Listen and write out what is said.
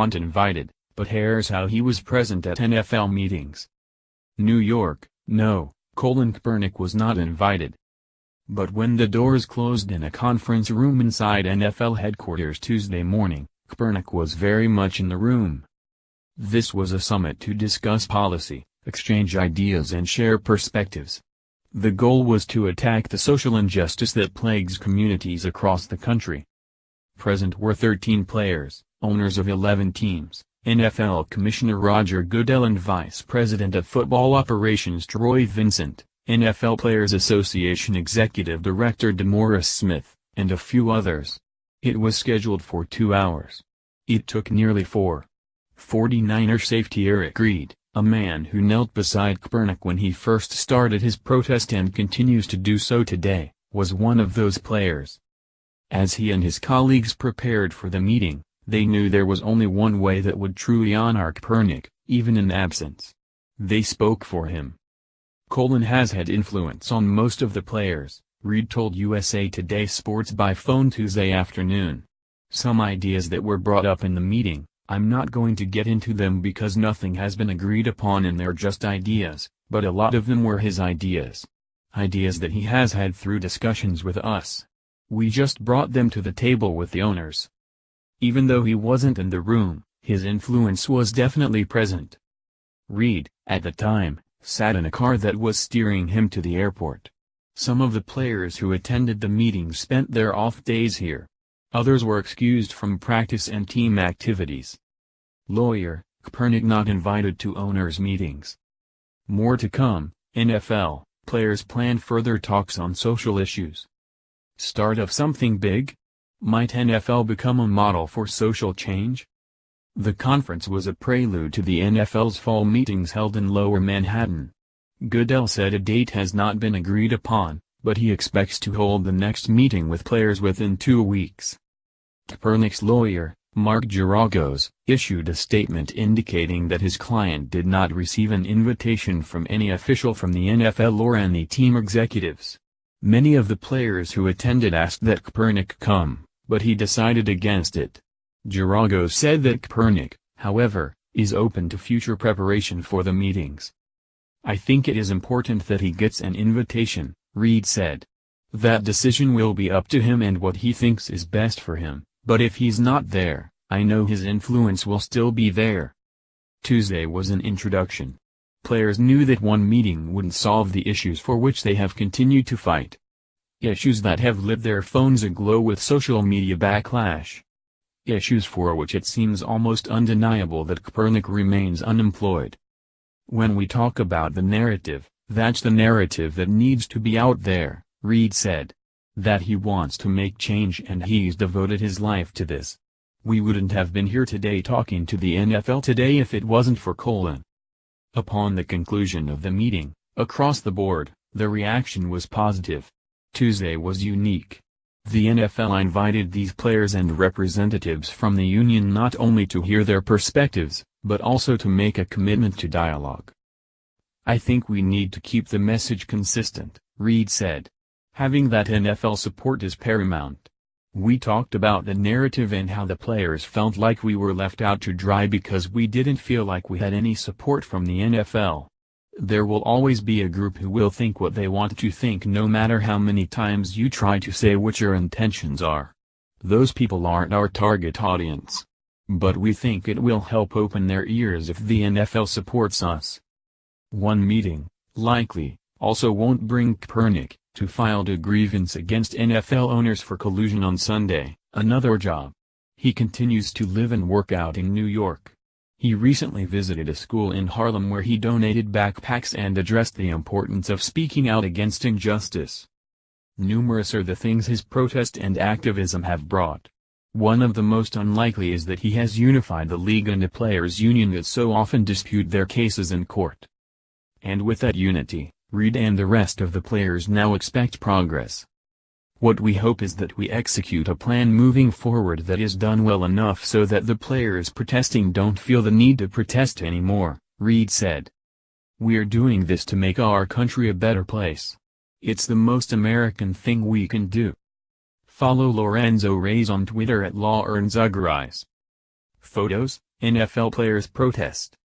wasn't invited, but here's how he was present at NFL meetings. New York, no, Colin Kaepernick was not invited. But when the doors closed in a conference room inside NFL headquarters Tuesday morning, Kaepernick was very much in the room. This was a summit to discuss policy, exchange ideas and share perspectives. The goal was to attack the social injustice that plagues communities across the country. Present were 13 players, owners of 11 teams, NFL Commissioner Roger Goodell and Vice President of Football Operations Troy Vincent, NFL Players Association Executive Director DeMaurice Smith, and a few others. It was scheduled for 2 hours. It took nearly 4. 49er safety Eric Reid, a man who knelt beside Kaepernick when he first started his protest and continues to do so today, was one of those players. As he and his colleagues prepared for the meeting, they knew there was only one way that would truly honor Kaepernick, even in absence. They spoke for him. Colin has had influence on most of the players, Reid told USA Today Sports by phone Tuesday afternoon. Some ideas that were brought up in the meeting, I'm not going to get into them because nothing has been agreed upon and they're just ideas, but a lot of them were his ideas. Ideas that he has had through discussions with us. We just brought them to the table with the owners. Even though he wasn't in the room, his influence was definitely present. Reid, at the time, sat in a car that was steering him to the airport. Some of the players who attended the meeting spent their off days here. Others were excused from practice and team activities. Lawyer, Kaepernick not invited to owners' meetings. More to come, NFL, players plan further talks on social issues. Start of something big? Might NFL become a model for social change? The conference was a prelude to the NFL's fall meetings held in Lower Manhattan. Goodell said a date has not been agreed upon, but he expects to hold the next meeting with players within 2 weeks. Kaepernick's lawyer, Mark Geragos, issued a statement indicating that his client did not receive an invitation from any official from the NFL or any team executives. Many of the players who attended asked that Kaepernick come, but he decided against it. Geragos said that Kaepernick, however, is open to future preparation for the meetings. I think it is important that he gets an invitation, Reid said. That decision will be up to him and what he thinks is best for him, but if he's not there, I know his influence will still be there. Tuesday was an introduction. Players knew that one meeting wouldn't solve the issues for which they have continued to fight. Issues that have lit their phones aglow with social media backlash. Issues for which it seems almost undeniable that Kaepernick remains unemployed. When we talk about the narrative, that's the narrative that needs to be out there, Reid said. That he wants to make change and he's devoted his life to this. We wouldn't have been here today talking to the NFL today if it wasn't for Colin. Upon the conclusion of the meeting, across the board, the reaction was positive. Tuesday was unique. The NFL invited these players and representatives from the union not only to hear their perspectives, but also to make a commitment to dialogue. I think we need to keep the message consistent, Reid said. Having that NFL support is paramount. We talked about the narrative and how the players felt like we were left out to dry because we didn't feel like we had any support from the NFL. There will always be a group who will think what they want to think no matter how many times you try to say what your intentions are. Those people aren't our target audience. But we think it will help open their ears if the NFL supports us. One meeting, likely, also won't bring Kaepernick, who filed a grievance against NFL owners for collusion on Sunday, another job. He continues to live and work out in New York. He recently visited a school in Harlem where he donated backpacks and addressed the importance of speaking out against injustice. Numerous are the things his protest and activism have brought. One of the most unlikely is that he has unified the league and a players' union that so often dispute their cases in court. And with that unity, Reid and the rest of the players now expect progress. What we hope is that we execute a plan moving forward that is done well enough so that the players protesting don't feel the need to protest anymore, Reid said. We're doing this to make our country a better place. It's the most American thing we can do. Follow Lorenzo Reyes on Twitter at @LawEarnsUgRise. Photos, NFL players protest.